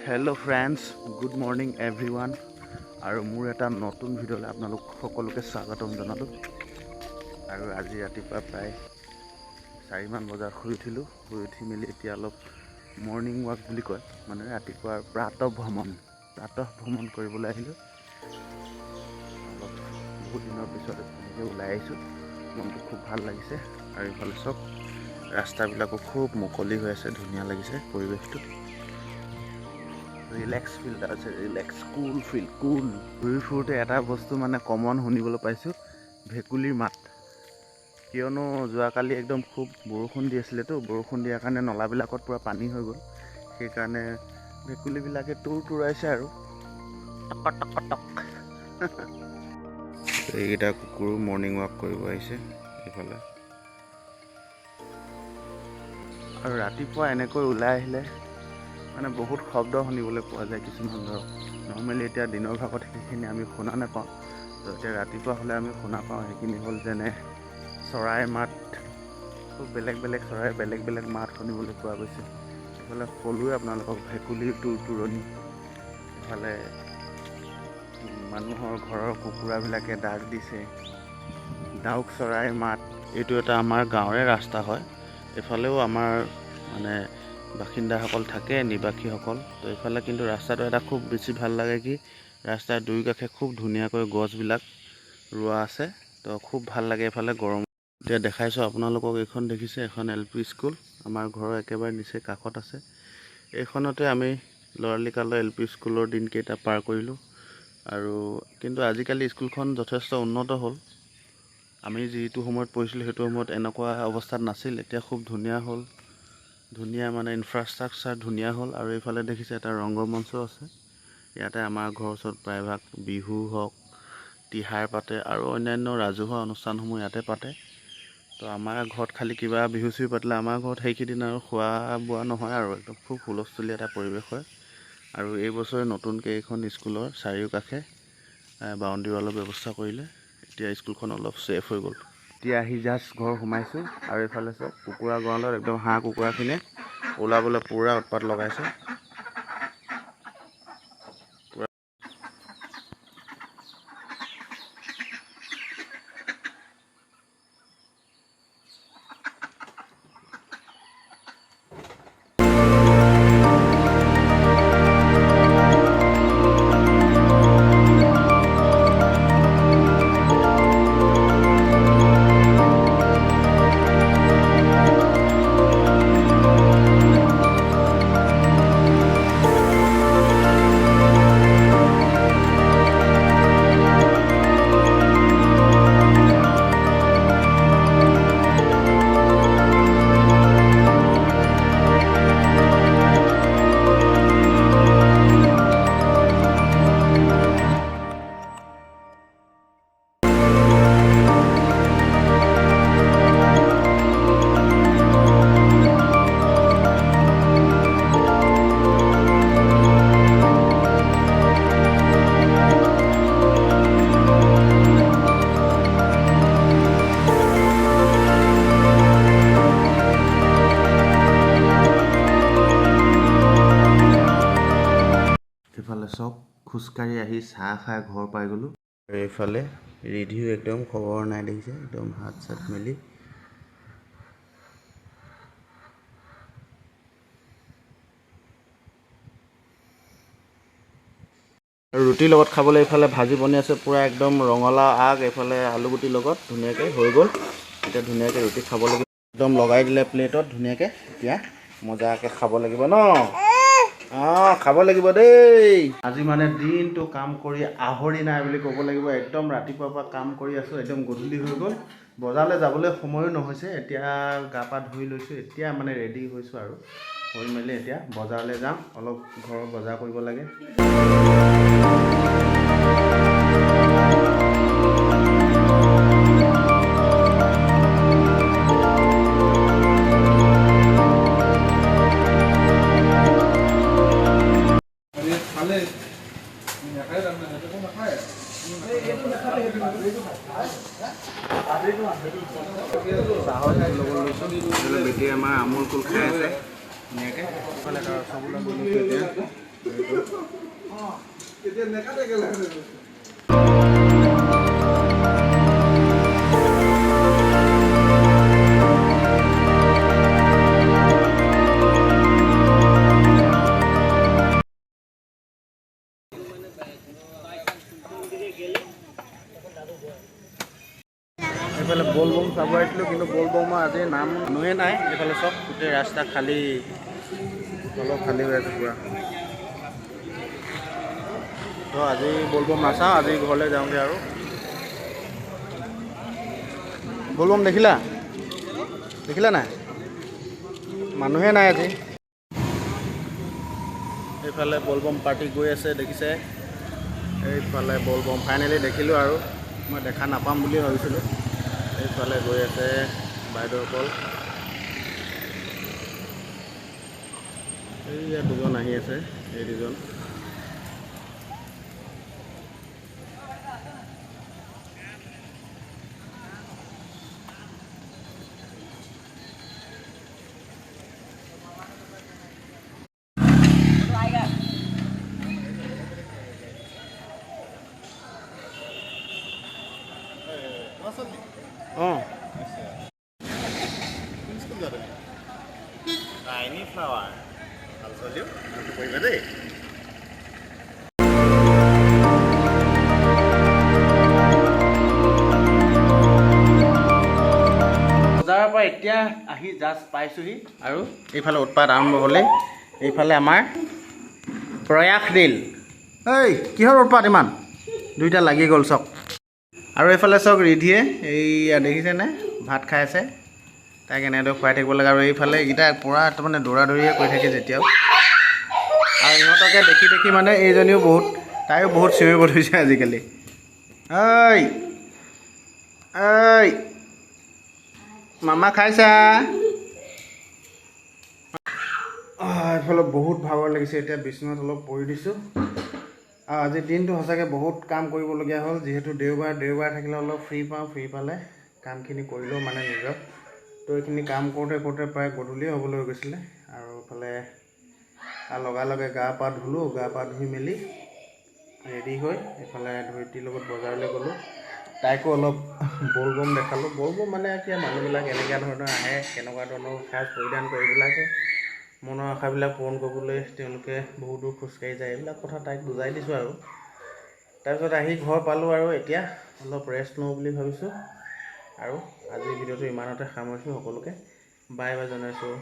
Hello friends, good morning everyone. আৰু মোৰ এটা নতুন ভিডিঅ'লৈ আপোনালোক সকলোকে স্বাগতম জনালোঁ। আৰু আজি ৰাতিপুৱা প্ৰায় 4 মান বজাত শুই উঠি মেলি এতিয়া অলপ মৰ্ণিং ৱাক বুলি কয়, মানে ৰাতিপুৱাৰ প্ৰাতঃ ভ্ৰমণ কৰিবলৈ আহিলোঁ। অলপ বহুত দিনৰ পিছত এনেকৈ ওলাই আহিছোঁ, মনটো খুব ভাল লাগিছে। আৰু এইফালে চব ৰাস্তাবিলাকো খুব মুকলি হৈ আছে, ধুনীয়া লাগিছে পৰিৱেশটো। ৰিলেক্স ফিল এটা আছে, কুল ফিল। ঘূৰি ফুৰোঁতে এটা বস্তু মানে কমন শুনিবলৈ পাইছোঁ, ভেকুলীৰ মাত। কিয়নো যোৱাকালি একদম খুব বৰষুণ দি আছিলেতো, বৰষুণ দিয়াৰ কাৰণে নলাবিলাকত পূৰা পানী হৈ গ'ল। সেইকাৰণে ভেকুলীবিলাকে তুৰাইছে আৰু টক টক টক। এইকেইটা কুকুৰো মৰ্ণিং ৱাক কৰিব আহিছে এইফালে। আৰু ৰাতিপুৱা এনেকৈ ওলাই আহিলে মানে বহুত শব্দ শুনিবলৈ পোৱা যায় কিছুমান। ধৰক নৰ্মেলি এতিয়া দিনৰ ভাগত সেইখিনি আমি শুনা নাপাওঁ, তো এতিয়া ৰাতিপুৱা হ'লে আমি শুনা পাওঁ। সেইখিনি হ'ল যেনে চৰাইৰ মাত, খুব বেলেগ চৰাইৰ বেলেগ মাত শুনিবলৈ পোৱা গৈছে। এইফালে ক'লোৱে আপোনালোকক ভেকুলীৰ তুৰণি। এইফালে মানুহৰ ঘৰৰ কুকুৰাবিলাকে ডাক দিছে, ডাউক চৰাইৰ মাত। এইটো এটা আমাৰ গাঁৱৰে ৰাস্তা হয়, এইফালেও আমাৰ মানে বাসিন্দাসকল থাকে, নিবাসীসকল। তো এইফালে কিন্তু ৰাস্তাটো এটা খুব বেছি ভাল লাগে কি, ৰাস্তাৰ দুই কাষে খুব ধুনীয়াকৈ গছবিলাক ৰোৱা আছে, তো খুব ভাল লাগে এইফালে। গৰম এতিয়া দেখাইছোঁ আপোনালোকক, এইখন দেখিছে, এখন LP স্কুল আমাৰ ঘৰৰ একেবাৰে নিচে কাষত আছে। এইখনতে আমি ল'ৰালি কালৰ LP স্কুলৰ দিনকেইটা পাৰ কৰিলোঁ। আৰু কিন্তু আজিকালি স্কুলখন যথেষ্ট উন্নত হ'ল। আমি যিটো সময়ত পঢ়িছিলোঁ সেইটো সময়ত এনেকুৱা অৱস্থাত নাছিল, এতিয়া খুব ধুনীয়া হ'ল। ধুনীয়া মানে ইনফ্ৰাষ্ট্ৰাকচাৰ ধুনীয়া হ'ল। আৰু এইফালে দেখিছে এটা ৰংগমঞ্চ আছে। ইয়াতে আমাৰ ঘৰৰ ওচৰত প্ৰায়ভাগ বিহু হওক, তিহাৰ পাতে আৰু অন্যান্য ৰাজহুৱা অনুষ্ঠানসমূহ ইয়াতে পাতে। তো আমাৰ ঘৰত খালি কিবা বিহু চিহু পাতিলে আমাৰ ঘৰত সেইকেইদিন আৰু খোৱা বোৱা নহয়, আৰু একদম খুব হুলস্থুলীয়া এটা পৰিৱেশ হয়। আৰু এই বছৰে নতুনকৈ এইখন স্কুলৰ চাৰিওকাষে বাউণ্ডেৰী ৱালৰ ব্যৱস্থা কৰিলে। এতিয়া স্কুলখন অলপ ছেফ হৈ গ'ল। এতিয়া আহি জাষ্ট ঘৰ সোমাইছোঁ, আৰু এইফালে চব কুকুৰা গঁৰালত একদম হাঁহ কুকুৰাখিনিয়ে ওলাবলৈ পূৰা উৎপাত লগাইছে। এইফালে চব খোজকাঢ়ি আহি চাহ খাই ঘৰ পাই গ'লোঁ। আৰু এইফালে ৰিধিও একদম খবৰ নাই, দেখিছে, একদম হাত চাত মেলি। আৰু ৰুটিৰ লগত খাবলৈ এইফালে ভাজি বনি আছে, পূৰা একদম ৰঙালাও আগ, এইফালে আলুগুটিৰ লগত ধুনীয়াকৈ হৈ গ'ল। এতিয়া ধুনীয়াকৈ ৰুটি খাব লাগিব, একদম লগাই দিলে প্লেটত ধুনীয়াকৈ। এতিয়া মজাকৈ খাব লাগিব ন। খাব লাগিব দেই। আজি মানে দিনটো কাম কৰি আহৰি নাই বুলি ক'ব লাগিব। একদম ৰাতিপুৱাৰ পৰা কাম কৰি আছোঁ, একদম গধূলি হৈ গ'ল। বজাৰলৈ যাবলৈ সময়ো নহৈছে। এতিয়া গা পা ধুই লৈছোঁ, এতিয়া মানে ৰেডি হৈছোঁ আৰু হৈ মেলি এতিয়া বজাৰলৈ যাম। অলপ ঘৰৰ বজাৰ কৰিব লাগে। বেটিয়ে আমাৰ আমুল কুল খাই আছে ধুনীয়াকৈ। এইফালে বলবম চাব আহিছিলোঁ, কিন্তু বলবমৰ আজি নাম মানুহে নাই। এইফালে চব গোটেই ৰাস্তা খালী, অলপ খালী হৈ আছে পুৰা। তো আজি বলবম নাচাওঁ, আজি ঘৰলৈ যাওঁগৈ আৰু। বলবম দেখিলা নাই? মানুহে নাই আজি। এইফালে বলবম পাৰ্টি গৈ আছে, দেখিছে? এইফালে বলবম ফাইনেলি দেখিলোঁ আৰু, মই দেখা নাপাম বুলি ভাবিছিলোঁ। এইফালে গৈ আছে বাইদেউসকল। এইয়া দুজন আহি আছে, এই দুজন। Oh. Tiny flower. I'll tell you. Have to wait a day. বজাৰৰ পৰা এতিয়া আহি জাষ্ট পাইছোহি আৰু এইফালে উৎপাত আৰম্ভ হ'লেই। এইফালে আমাৰ প্ৰয়াস দিল। এই কিহৰ উৎপাত ইমান? দুইটা লাগি গ'ল চক। আৰু এইফালে চক ৰিধিয়ে এইয়া দেখিছেনে ভাত খাই আছে। তাইক এনেদৰে খুৱাই থাকিব লাগে। আৰু এইফালে এইকেইটা পূৰা তাৰমানে দৌৰা দৌৰিয়ে কৰি থাকে যেতিয়াও। আৰু ইহঁতকে দেখি দেখি মানে এইজনীও বহুত, তাইও বহুত চিঞৰিব ধৰিছে আজিকালি। ঐ ঐ মামা খাইছা? এইফালে বহুত ভাগৰ লাগিছে, এতিয়া বিচনাত অলপ পৰি দিছোঁ। আৰু আজিৰ দিনটো সঁচাকৈ বহুত কাম কৰিবলগীয়া হ'ল, যিহেতু দেওবাৰ থাকিলে অলপ ফ্ৰী পাওঁ। ফ্ৰী পালে কামখিনি কৰিলেও মানে নিজৰ। তো এইখিনি কাম কৰোঁতে প্ৰায় গধূলি হ'বলৈ গৈছিলে। আৰু এইফালে লগে গা পা ধুলোঁ, গা পা ধুই মেলি ৰেডি হৈ এইফালে ধৰিত্ৰীৰ লগত বজাৰলৈ গ'লোঁ। তাইকো অলপ বলবম দেখালোঁ। বলবম মানে এতিয়া মানুহবিলাক এনেকুৱা ধৰণৰ আহে, কেনেকুৱা ধৰণৰ সাজ পৰিধান কৰি এইবিলাকে মনৰ আশাবিলাক পূৰণ কৰিবলৈ তেওঁলোকে বহুত দূৰ খোজকাঢ়ি যায়। এইবিলাক কথা তাইক বুজাই দিছোঁ আৰু। তাৰপিছত আহি ঘৰ পালোঁ আৰু এতিয়া অলপ ৰেষ্ট লওঁ বুলি ভাবিছোঁ। আৰু আজিৰ ভিডিঅ'টো ইমানতে সামৰিছোঁ। সকলোকে বাই বাই জনাইছোঁ।